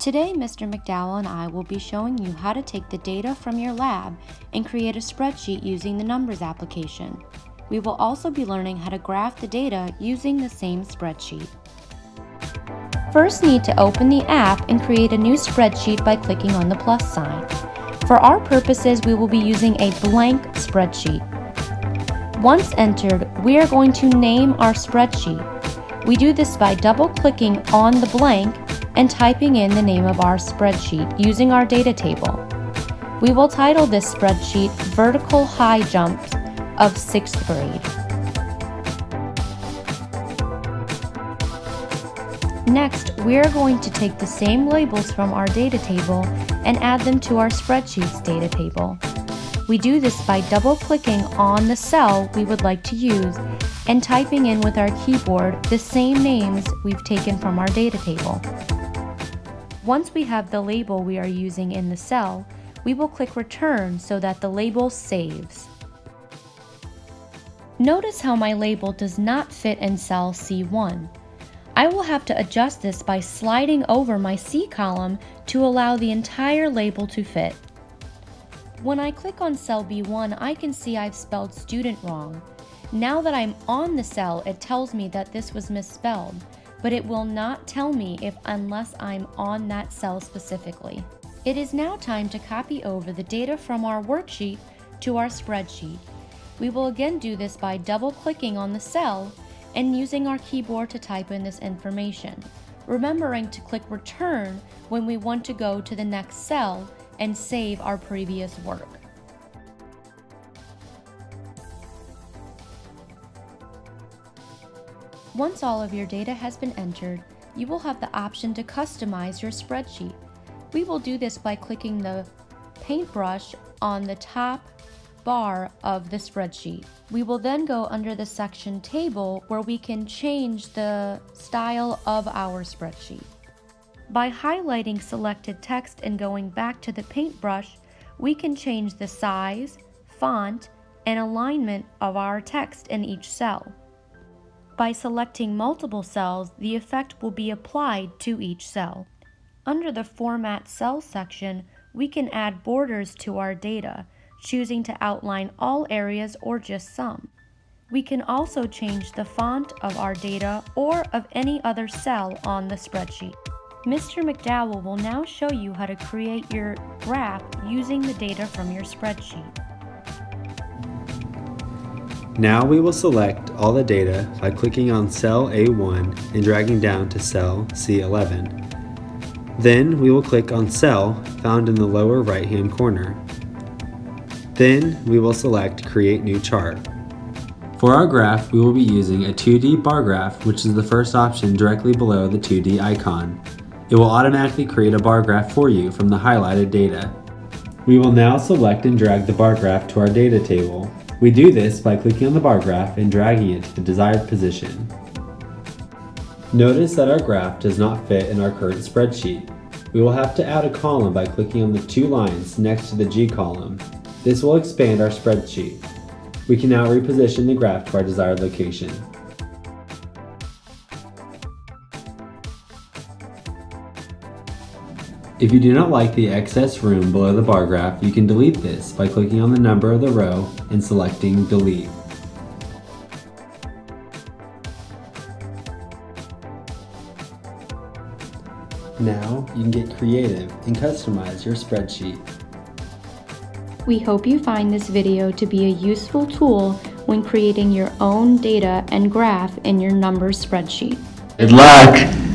Today, Mr. McDowell and I will be showing you how to take the data from your lab and create a spreadsheet using the Numbers application. We will also be learning how to graph the data using the same spreadsheet. First, need to open the app and create a new spreadsheet by clicking on the plus sign. For our purposes, we will be using a blank spreadsheet. Once entered, we are going to name our spreadsheet. We do this by double-clicking on the blank and typing in the name of our spreadsheet using our data table. We will title this spreadsheet Vertical High Jumps of 6th grade. Next, we are going to take the same labels from our data table and add them to our spreadsheet's data table. We do this by double-clicking on the cell we would like to use and typing in with our keyboard the same names we've taken from our data table. Once we have the label we are using in the cell, we will click Return so that the label saves. Notice how my label does not fit in cell C1. I will have to adjust this by sliding over my C column to allow the entire label to fit. When I click on cell B1, I can see I've spelled student wrong. Now that I'm on the cell, it tells me that this was misspelled, but it will not tell me unless I'm on that cell specifically. It is now time to copy over the data from our worksheet to our spreadsheet. We will again do this by double-clicking on the cell and using our keyboard to type in this information, remembering to click Return when we want to go to the next cell and save our previous work. Once all of your data has been entered, you will have the option to customize your spreadsheet. We will do this by clicking the paintbrush on the top bar of the spreadsheet. We will then go under the section Table where we can change the style of our spreadsheet. By highlighting selected text and going back to the paintbrush, we can change the size, font, and alignment of our text in each cell. By selecting multiple cells, the effect will be applied to each cell. Under the Format Cell section, we can add borders to our data, choosing to outline all areas or just some. We can also change the font of our data or of any other cell on the spreadsheet. Mr. McDowell will now show you how to create your graph using the data from your spreadsheet. Now we will select all the data by clicking on cell A1 and dragging down to cell C11. Then we will click on cell found in the lower right-hand corner. Then we will select Create New Chart. For our graph, we will be using a 2D bar graph, which is the first option directly below the 2D icon. It will automatically create a bar graph for you from the highlighted data. We will now select and drag the bar graph to our data table. We do this by clicking on the bar graph and dragging it to the desired position. Notice that our graph does not fit in our current spreadsheet. We will have to add a column by clicking on the two lines next to the G column. This will expand our spreadsheet. We can now reposition the graph to our desired location. If you do not like the excess room below the bar graph, you can delete this by clicking on the number of the row and selecting Delete. Now you can get creative and customize your spreadsheet. We hope you find this video to be a useful tool when creating your own data and graph in your Numbers spreadsheet. Good luck!